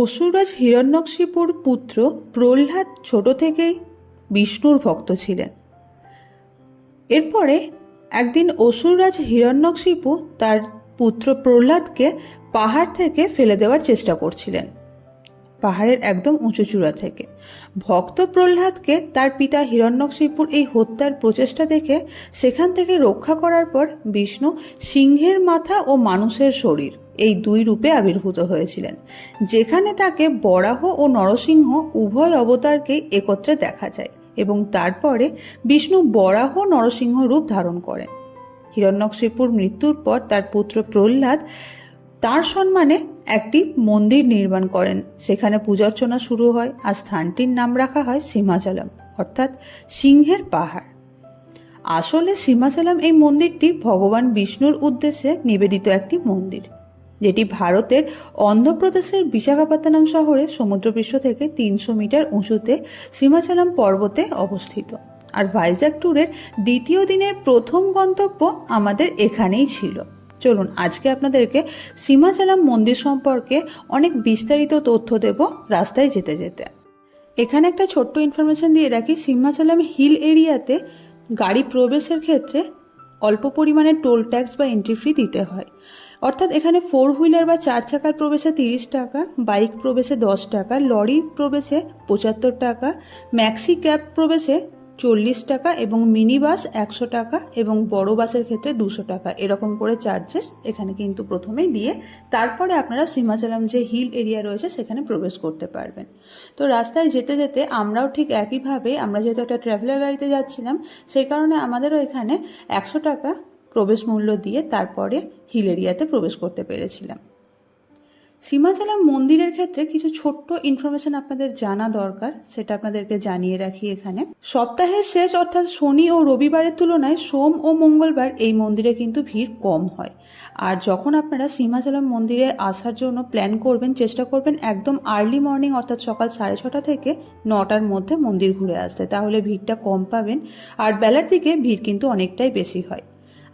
অসুররাজ হিরণ্যকশিপুর পুত্র প্রহ্লাদ ছোট থেকেই বিষ্ণুর ভক্ত ছিলেন। এরপরে একদিন অসুররাজ হিরণ্যকশিপু তার পুত্র প্রহ্লাদকে পাহাড় থেকে ফেলে দেওয়ার চেষ্টা করছিলেন, পাহাড়ের একদম উঁচু চূড়া থেকে। ভক্ত প্রহ্লাদকে তার পিতা হিরণ্যকশিপুর এই হত্যার প্রচেষ্টা দেখে সেখান থেকে রক্ষা করার পর বিষ্ণু সিংহের মাথা ও মানুষের শরীর এই দুই রূপে আবির্ভূত হয়েছিলেন, যেখানে তাকে বরাহ ও নরসিংহ উভয় অবতারকেই একত্রে দেখা যায় এবং তারপরে বিষ্ণু বরাহ নরসিংহ রূপ ধারণ করেন। হিরণ্যকশিপুর মৃত্যুর পর তার পুত্র প্রহ্লাদ তার সম্মানে একটি মন্দির নির্মাণ করেন, সেখানে পূজার্চনা শুরু হয় আর স্থানটির নাম রাখা হয় সিমাচলম, অর্থাৎ সিংহের পাহাড়। আসলে সিমাচলম এই মন্দিরটি ভগবান বিষ্ণুর উদ্দেশ্যে নিবেদিত একটি মন্দির, যেটি ভারতের অন্ধ্রপ্রদেশের বিশাখাপত্তনম শহরে সমুদ্রপৃষ্ঠ থেকে 300 মিটার উঁচুতে সিমাচলম পর্বতে অবস্থিত। আর ভাইজ্যাক ট্যুরের দ্বিতীয় দিনের প্রথম গন্তব্য আমাদের এখানেই ছিল। চলুন আজকে আপনাদেরকে সিমাচলম মন্দির সম্পর্কে অনেক বিস্তারিত তথ্য দেব রাস্তায় যেতে যেতে। এখানে একটা ছোট্ট ইনফরমেশন দিয়ে রাখি, সিমাচলম হিল এরিয়াতে গাড়ি প্রবেশের ক্ষেত্রে অল্প পরিমাণে টোল ট্যাক্স বা এন্ট্রি ফি দিতে হয়। অর্থাৎ এখানে 4 হুইলার বা 4 চাকার প্রবেশে 30 টাকা, বাইক প্রবেশে 10 টাকা, লরি প্রবেশে 75 টাকা, ম্যাক্সি ক্যাব প্রবেশে 40 টাকা এবং মিনি বাস 100 টাকা এবং বড় বাসের ক্ষেত্রে 200 টাকা, এরকম করে চার্জেস এখানে কিন্তু প্রথমেই দিয়ে তারপরে আপনারা সিমাচলম যে হিল এরিয়া রয়েছে সেখানে প্রবেশ করতে পারবেন। তো রাস্তায় যেতে যেতে আমরাও ঠিক একইভাবে, আমরা যেহেতু একটা ট্রাভেলার গাড়িতে যাচ্ছিলাম সেই কারণে আমাদেরও এখানে 100 টাকা প্রবেশ মূল্য দিয়ে তারপরে হিল এরিয়াতে প্রবেশ করতে পেরেছিলাম। সিমাচলম মন্দিরের ক্ষেত্রে কিছু ছোট্ট ইনফরমেশন আপনাদের জানা দরকার, সেটা আপনাদেরকে জানিয়ে রাখি। এখানে সপ্তাহের শেষ অর্থাৎ শনি ও রবিবারের তুলনায় সোম ও মঙ্গলবার এই মন্দিরে কিন্তু ভিড় কম হয়। আর যখন আপনারা সিমাচলম মন্দিরে আসার জন্য প্ল্যান করবেন, চেষ্টা করবেন একদম আর্লি মর্নিং অর্থাৎ সকাল 6:30 থেকে 9টার মধ্যে মন্দির ঘুরে আসতে, তাহলে ভিড়টা কম পাবেন। আর বেলার দিকে ভিড় কিন্তু অনেকটাই বেশি হয়।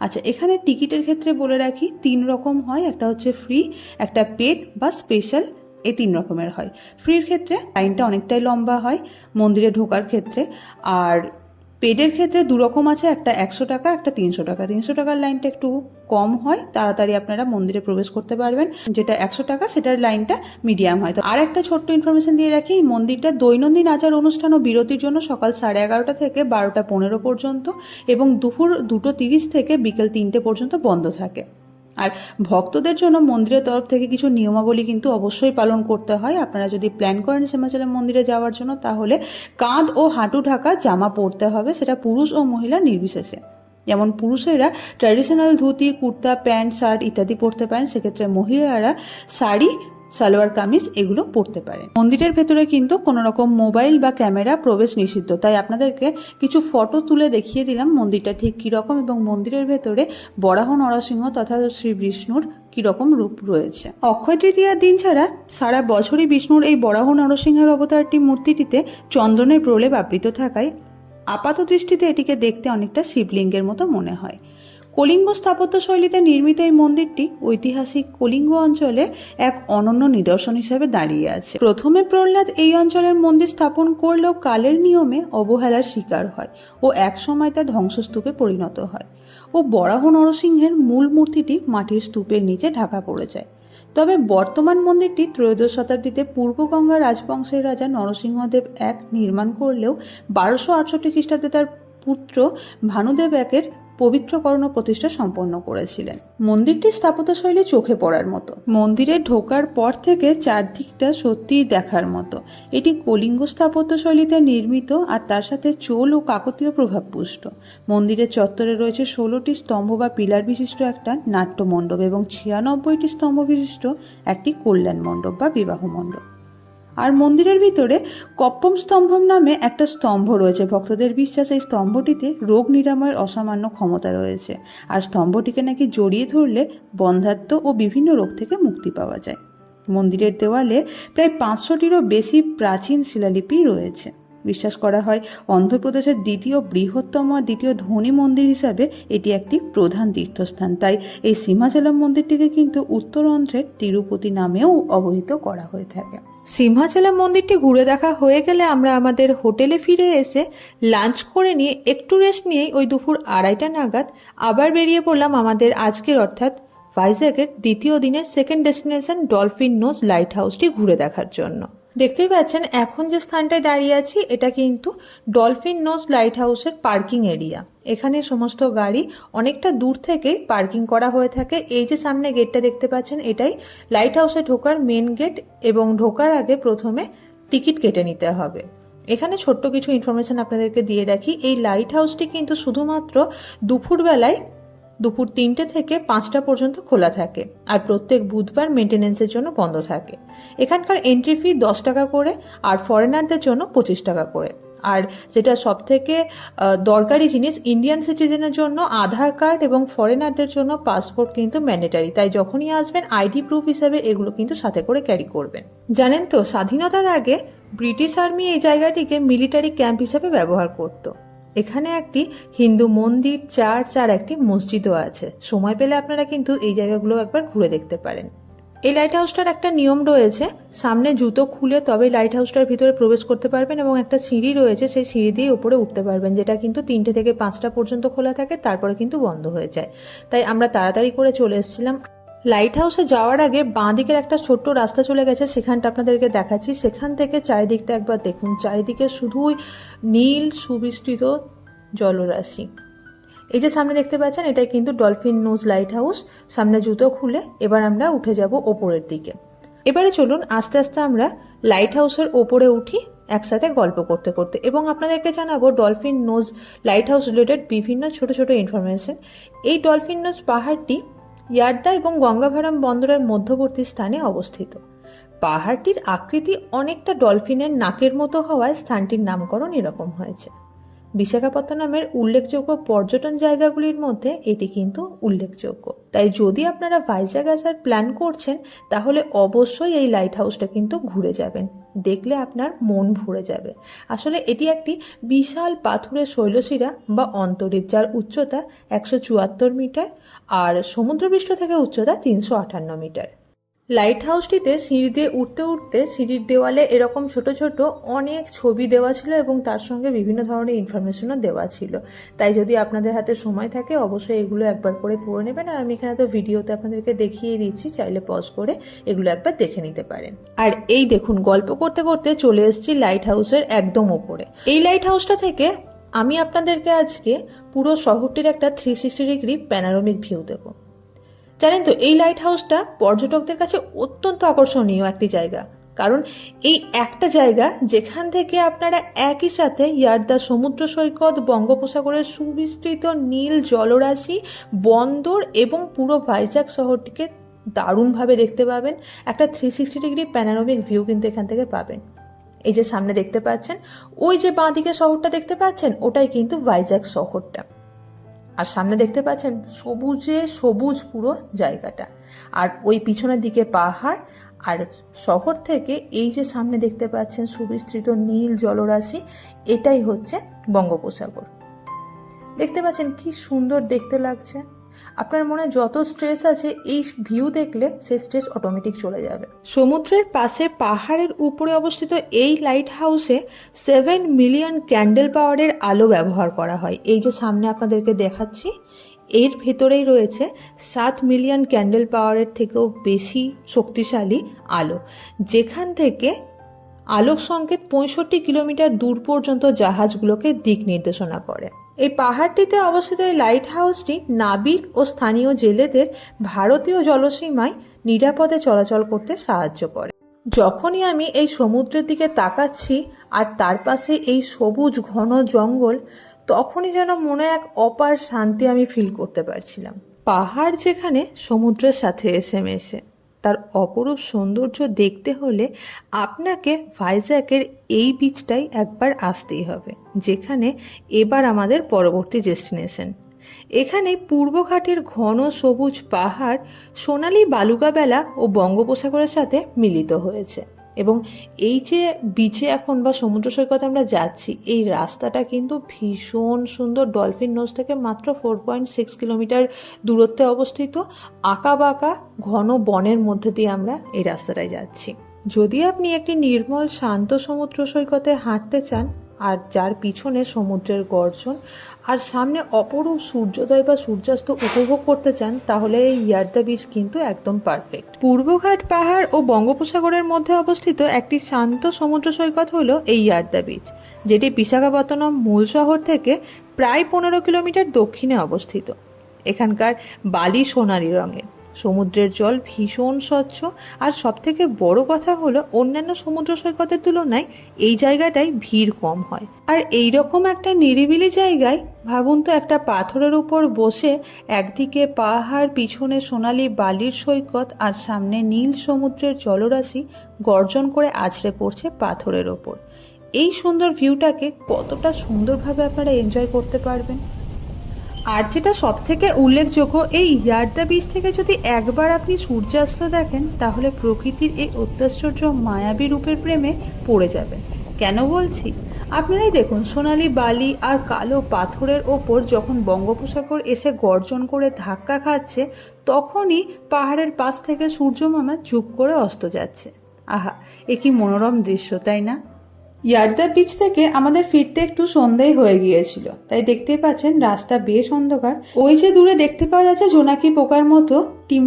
আচ্ছা, এখানে টিকিটের ক্ষেত্রে বলে রাখি 3 রকম হয়, একটা হচ্ছে ফ্রি, একটা পেড বা স্পেশাল, এই 3 রকমের হয়। ফ্রির ক্ষেত্রে লাইনটা অনেকটাই লম্বা হয় মন্দিরে ঢোকার ক্ষেত্রে, আর পেডের ক্ষেত্রে 2 রকম আছে, একটা 100 টাকা, একটা 300 টাকা। 300 টাকার লাইনটা একটু কম হয়, তাড়াতাড়ি আপনারা মন্দিরে প্রবেশ করতে পারবেন। যেটা 100 টাকা সেটার লাইনটা মিডিয়াম হয়। তো আর একটা ছোট্ট ইনফরমেশন দিয়ে রাখি, এই মন্দিরটা দৈনন্দিন আচার অনুষ্ঠান ও বিরতির জন্য সকাল 11:30 থেকে 12:15 পর্যন্ত এবং দুপুর 2:30 থেকে বিকেল 3টে পর্যন্ত বন্ধ থাকে। আর ভক্তদের জন্য মন্দিরের তরফ থেকে কিছু নিয়মাবলী কিন্তু অবশ্যই পালন করতে হয়। আপনারা যদি প্ল্যান করেন সিমাচলম মন্দিরে যাওয়ার জন্য, তাহলে কাঁধ ও হাঁটু ঢাকা জামা পরতে হবে, সেটা পুরুষ ও মহিলা নির্বিশেষে। যেমন পুরুষেরা traditional dhoti, kurta, pant, shirt ইত্যাদি পরতে পারেন, সেক্ষেত্রে মহিলারা শাড়ি, সালোয়ার কামিজ এগুলো পরতে পারেন। মন্দিরের ভেতরে কিন্তু কোনো রকম মোবাইল বা ক্যামেরা প্রবেশ নিষিদ্ধ, তাই আপনাদেরকে কিছু ফটো তুলে দেখিয়ে দিলাম মন্দিরটা ঠিক কীরকম এবং মন্দিরের ভেতরে বরাহ নরসিংহ তথা শ্রী বিষ্ণুর কীরকম রূপ রয়েছে। অক্ষয় তৃতীয়ার দিন ছাড়া সারা বছরই বিষ্ণুর এই বরাহ নরসিংহের অবতারটি মূর্তিটিতে চন্দনের প্রলেপ আবৃত থাকায় আপাত দৃষ্টিতে এটিকে দেখতে অনেকটা শিবলিঙ্গের মতো মনে হয়। কলিঙ্গ স্থাপত্য শৈলীতে নির্মিত এই মন্দিরটি ঐতিহাসিক কলিঙ্গ অঞ্চলে এক অনন্য নিদর্শন হিসেবে দাঁড়িয়ে আছে। প্রথমে প্রহ্লাদ এই অঞ্চলের মন্দির স্থাপন করলেও কালের নিয়মে অবহেলার শিকার হয় ও একসময় তা ধ্বংসস্তূপে পরিণত হয় ও বরাহ নরসিংহের মূল মূর্তিটি মাটির স্তূপের নিচে ঢাকা পড়ে যায়। তবে বর্তমান মন্দিরটি ত্রয়োদশ শতাব্দীতে পূর্বগঙ্গা রাজবংশের রাজা নরসিংহদেব এক নির্মাণ করলেও 1268 খ্রিস্টাব্দে তার পুত্র ভানুদেব একের পবিত্রকরণ প্রতিষ্ঠা সম্পন্ন করেছিলেন। মন্দিরটির স্থাপত্যশৈলী চোখে পড়ার মতো। মন্দিরে ঢোকার পর থেকে চারদিকটা সত্যিই দেখার মতো। এটি কলিঙ্গ স্থাপত্যশৈলীতে নির্মিত আর তার সাথে চোল ও কাকতীয় প্রভাবপুষ্ট। মন্দিরের চত্বরে রয়েছে 16টি স্তম্ভ বা পিলার বিশিষ্ট একটা নাট্য মণ্ডপ এবং 96টি স্তম্ভ বিশিষ্ট একটি কল্যাণ মণ্ডপ বা বিবাহ মণ্ডপ। আর মন্দিরের ভিতরে কপ্পম স্তম্ভম নামে একটা স্তম্ভ রয়েছে। ভক্তদের বিশ্বাস এই স্তম্ভটিতে রোগ নিরাময়ের অসামান্য ক্ষমতা রয়েছে, আর স্তম্ভটিকে নাকি জড়িয়ে ধরলে বন্ধ্যাত্ব ও বিভিন্ন রোগ থেকে মুক্তি পাওয়া যায়। মন্দিরের দেওয়ালে প্রায় 500টিরও বেশি প্রাচীন শিলালিপি রয়েছে। বিশ্বাস করা হয় অন্ধ্রপ্রদেশের দ্বিতীয় বৃহত্তম আর দ্বিতীয় ধনী মন্দির হিসাবে এটি একটি প্রধান তীর্থস্থান। তাই এই সিমাচলম মন্দিরটিকে কিন্তু উত্তর অন্ধ্রের তিরুপতি নামেও অবহিত করা হয়ে থাকে। সিংহাচলম মন্দিরটি ঘুরে দেখা হয়ে গেলে আমরা আমাদের হোটেলে ফিরে এসে লাঞ্চ করে নিয়ে একটু রেস্ট নিয়েই ওই দুপুর 2:30 নাগাদ আবার বেরিয়ে পড়লাম আমাদের আজকের অর্থাৎ ভাইজ্যাগের দ্বিতীয় দিনের সেকেন্ড ডেস্টিনেশন ডলফিন নোজ লাইট হাউসটি ঘুরে দেখার জন্য। দেখতেই পাচ্ছেন এখন যে স্থানটায় দাঁড়িয়ে আছি এটা কিন্তু ডলফিন নোজ লাইট হাউসের পার্কিং এরিয়া। এখানে সমস্ত গাড়ি অনেকটা দূর থেকেই পার্কিং করা হয়ে থাকে। এই যে সামনে গেটটা দেখতে পাচ্ছেন এটাই লাইট হাউসে ঢোকার মেন গেট এবং ঢোকার আগে প্রথমে টিকিট কেটে নিতে হবে। এখানে ছোট্ট কিছু ইনফরমেশন আপনাদেরকে দিয়ে রাখি, এই লাইট হাউসটি কিন্তু শুধুমাত্র দুপুরবেলায় দুপুর 3টে থেকে 5টা পর্যন্ত খোলা থাকে আর প্রত্যেক বুধবার মেনটেন্যান্সের জন্য বন্ধ থাকে। এখানকার এন্ট্রি ফি 10 টাকা করে আর ফরেনারদের জন্য 25 টাকা করে। আর যেটা সব থেকে দরকারি জিনিস, ইন্ডিয়ান সিটিজেনের জন্য আধার কার্ড এবং ফরেনারদের জন্য পাসপোর্ট কিন্তু ম্যান্ডেটারি, তাই যখনই আসবেন আইডি প্রুফ হিসেবে এগুলো কিন্তু সাথে করে ক্যারি করবেন। জানেন তো, স্বাধীনতার আগে ব্রিটিশ আর্মি এই জায়গাটিকে মিলিটারি ক্যাম্প হিসেবে ব্যবহার করত। এখানে একটি হিন্দু মন্দির, চার্চ আর একটি মসজিদও আছে। সময় পেলে আপনারা কিন্তু এই জায়গাগুলো একবার ঘুরে দেখতে পারেন। এই লাইট হাউসটার একটা নিয়ম রয়েছে, সামনে জুতো খুলে তবেই লাইট হাউসটার ভিতরে প্রবেশ করতে পারবেন এবং একটা সিঁড়ি রয়েছে, সেই সিঁড়ি দিয়ে উপরে উঠতে পারবেন, যেটা কিন্তু 3টে থেকে 5টা পর্যন্ত খোলা থাকে, তারপরে কিন্তু বন্ধ হয়ে যায়। তাই আমরা তাড়াতাড়ি করে চলে এসেছিলাম। লাইট হাউসে যাওয়ার আগে বাঁ দিকের একটা ছোট্ট রাস্তা চলে গেছে, সেখানটা আপনাদেরকে দেখাচ্ছি। সেখান থেকে চারিদিকটা একবার দেখুন, চারিদিকে শুধুই নীল সুবিস্তৃত জলরাশি। এই যে সামনে দেখতে পাচ্ছেন এটাই কিন্তু ডলফিন নোজ লাইট হাউস। সামনে জুতো খুলে এবার আমরা উঠে যাব ওপরের দিকে। এবারে চলুন আস্তে আস্তে আমরা লাইট হাউসের ওপরে উঠি একসাথে গল্প করতে করতে, এবং আপনাদেরকে জানাবো dolphin nose lighthouse related বিভিন্ন ছোট ছোট ইনফরমেশন। এই ডলফিন নোজ পাহাড়টি ইয়ার্দা এবং গঙ্গাভারাম বন্দরের মধ্যবর্তী স্থানে অবস্থিত। পাহাড়টির আকৃতি অনেকটা ডলফিনের নাকের মতো হওয়ায় স্থানটির নামকরণ এরকম হয়েছে। বিশাখাপত্তনমের উল্লেখযোগ্য পর্যটন জায়গাগুলির মধ্যে এটি কিন্তু উল্লেখযোগ্য। তাই যদি আপনারা ভাইজ্যাগ আসার প্ল্যান করছেন তাহলে অবশ্যই এই লাইট হাউসটা কিন্তু ঘুরে যাবেন, দেখলে আপনার মন ভরে যাবে। আসলে এটি একটি বিশাল পাথুরের শৈলশিরা বা অন্তরীপ, যার উচ্চতা 174 মিটার আর সমুদ্রপৃষ্ঠ থেকে উচ্চতা 358 মিটার। লাইট হাউসটিতে সিঁড়ি দিয়ে উঠতে উঠতে সিঁড়ির দেওয়ালে এরকম ছোট ছোট অনেক ছবি দেওয়া ছিল এবং তার সঙ্গে বিভিন্ন ধরনের ইনফরমেশনও দেওয়া ছিল। তাই যদি আপনাদের হাতে সময় থাকে অবশ্যই এগুলো একবার করে পড়ে নেবেন। আর আমি এখানে তো ভিডিওতে আপনাদেরকে দেখিয়ে দিচ্ছি, চাইলে পজ করে এগুলো একবার দেখে নিতে পারেন। আর এই দেখুন, গল্প করতে করতে চলে এসেছি লাইট হাউসের একদম ওপরে। এই লাইট হাউসটা থেকে আমি আপনাদেরকে আজকে পুরো শহরটির একটা 360 ডিগ্রি প্যানোরামিক ভিউ দেবো। জানেন তো, এই লাইট হাউসটা পর্যটকদের কাছে অত্যন্ত আকর্ষণীয় একটি জায়গা, কারণ এই একটা জায়গা যেখান থেকে আপনারা একই সাথে ইয়ার্দা সমুদ্র সৈকত, বঙ্গোপসাগরের সুবিস্তৃত নীল জলরাশি, বন্দর এবং পুরো ভাইজ্যাগ শহরটিকে দারুণভাবে দেখতে পাবেন। একটা 360 ডিগ্রি প্যানোরামিক ভিউ কিন্তু এখান থেকে পাবেন। এই যে সামনে দেখতে পাচ্ছেন, ওই যে বাঁ দিকে শহরটা দেখতে পাচ্ছেন, ওটাই কিন্তু ভাইজ্যাগ শহরটা। আর সামনে দেখতে পাচ্ছেন সবুজে সবুজ পুরো জায়গাটা, আর ওই পিছনের দিকে পাহাড়, আর শহর থেকে এই যে সামনে দেখতে পাচ্ছেন সুবিস্তৃত নীল জলরাশি, এটাই হচ্ছে বঙ্গোপসাগর। দেখতে পাচ্ছেন কি সুন্দর দেখতে লাগছে। আপনার মনে যত স্ট্রেস আছে এই ভিউ দেখলে সেই স্ট্রেস অটোমেটিক চলে যাবে। সমুদ্রের পাশে পাহাড়ের উপরে অবস্থিত এই লাইট হাউসে 7 মিলিয়ন ক্যান্ডেল পাওয়ারের আলো ব্যবহার করা হয়। এই যে সামনে আপনাদেরকে দেখাচ্ছি, এর ভেতরেই রয়েছে 7 মিলিয়ন ক্যান্ডেল পাওয়ারের থেকেও বেশি শক্তিশালী আলো, যেখান থেকে আলোক সংকেত 65 কিলোমিটার দূর পর্যন্ত জাহাজগুলোকে দিক নির্দেশনা করে। এই পাহাড়টিতে অবস্থিত এই লাইট হাউসটি নাবিক ও স্থানীয় জেলেদের ভারতীয় জলসীমায় নিরাপদে চলাচল করতে সাহায্য করে। যখনই আমি এই সমুদ্রের দিকে তাকাচ্ছি আর তার পাশে এই সবুজ ঘন জঙ্গল, তখনই যেন মনে এক অপার শান্তি আমি ফিল করতে পারছিলাম। পাহাড় যেখানে সমুদ্রের সাথে এসে মেশে, তার অপরূপ সৌন্দর্য দেখতে হলে আপনাকে ভাইজ্যাগের এই বিচটাই একবার আসতেই হবে, যেখানে এবার আমাদের পরবর্তী ডেস্টিনেশন। এখানে পূর্বঘাটের ঘন সবুজ পাহাড় সোনালি বালুকাবেলা ও বঙ্গোপসাগরের সাথে মিলিত হয়েছে, এবং এই যে বিচে এখন বা সমুদ্র সৈকতে আমরা যাচ্ছি, এই রাস্তাটা কিন্তু ভীষণ সুন্দর। ডলফিন নোজ থেকে মাত্র 4.6 কিলোমিটার দূরত্বে অবস্থিত আঁকা বাঁকা ঘন বনের মধ্যে দিয়ে আমরা এই রাস্তাটায় যাচ্ছি। যদি আপনি একটি নির্মল শান্ত সমুদ্র সৈকতে হাঁটতে চান আর যার পিছনে সমুদ্রের গর্জন আর সামনে অপরূপ সূর্যোদয় বা সূর্যাস্ত উপভোগ করতে চান, তাহলে এই ইয়ার্দা বিচ কিন্তু একদম পারফেক্ট। পূর্বঘাট পাহাড় ও বঙ্গোপসাগরের মধ্যে অবস্থিত একটি শান্ত সমুদ্র সৈকত হলো এই ইয়ার্দা বিচ, যেটি বিশাখাপত্তনম মূল শহর থেকে প্রায় 15 কিলোমিটার দক্ষিণে অবস্থিত। এখানকার বালি সোনালী রঙের, সমুদ্রের জল ভীষণ স্বচ্ছ, আর সবথেকে বড় কথা হলো অন্যান্য সমুদ্র সৈকতের তুলনায় এই জায়গাটায় ভিড় কম হয়। আর এই রকম একটা নিরিবিলি জায়গায় ভাবুন তো, একটা পাথরের উপর বসে একদিকে পাহাড়, পিছনে সোনালি বালির সৈকত আর সামনে নীল সমুদ্রের জলরাশি গর্জন করে আছড়ে পড়ছে পাথরের ওপর। এই সুন্দর ভিউটাকে কতটা সুন্দরভাবে আপনারা এনজয় করতে পারবেন। আর যেটা সব থেকে উল্লেখযোগ্য, এই ইয়ার্দা বিচ থেকে যদি একবার আপনি সূর্যাস্ত দেখেন, তাহলে প্রকৃতির এই অত্যাশ্চর্য মায়াবী রূপের প্রেমে পড়ে যাবেন। কেন বলছি? আপনারাই দেখুন, সোনালি বালি আর কালো পাথরের ওপর যখন বঙ্গোপসাগর এসে গর্জন করে ধাক্কা খাচ্ছে, তখনই পাহাড়ের পাশ থেকে সূর্যমামা চুপ করে অস্ত যাচ্ছে। আহা, এ কি মনোরম দৃশ্য, তাই না? ইয়ার্দা বিচ থেকে আমাদের ফিরতে একটু সন্ধ্যাই হয়ে গিয়েছিল, তাই দেখতেই পাচ্ছেন রাস্তা বেশ অন্ধকার। ওই যে দূরে দেখতে পাওয়া যাচ্ছে জোনাকি পোকার মতো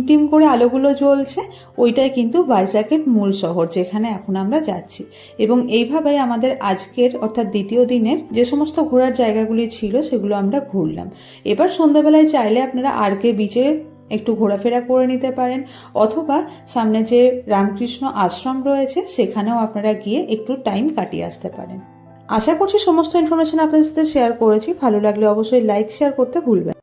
টিম করে আলোগুলো জ্বলছে, ওইটাই কিন্তু ভাইজ্যাকের মূল শহর, যেখানে এখন আমরা যাচ্ছি। এবং এইভাবেই আমাদের আজকের অর্থাৎ দ্বিতীয় দিনের যে সমস্ত ঘোরার জায়গাগুলি ছিল সেগুলো আমরা ঘুরলাম। এবার সন্ধ্যাবেলায় চাইলে আপনারা আরকে বিচে একটু ঘোরাফেরা করে নিতে পারেন, অথবা সামনে যে রামকৃষ্ণ আশ্রম রয়েছে সেখানেও আপনারা গিয়ে একটু টাইম কাটিয়ে আসতে পারেন। আশা করছি সমস্ত ইনফরমেশন আপনাদের সাথে শেয়ার করেছি। ভালো লাগলে অবশ্যই লাইক শেয়ার করতে ভুলবেন।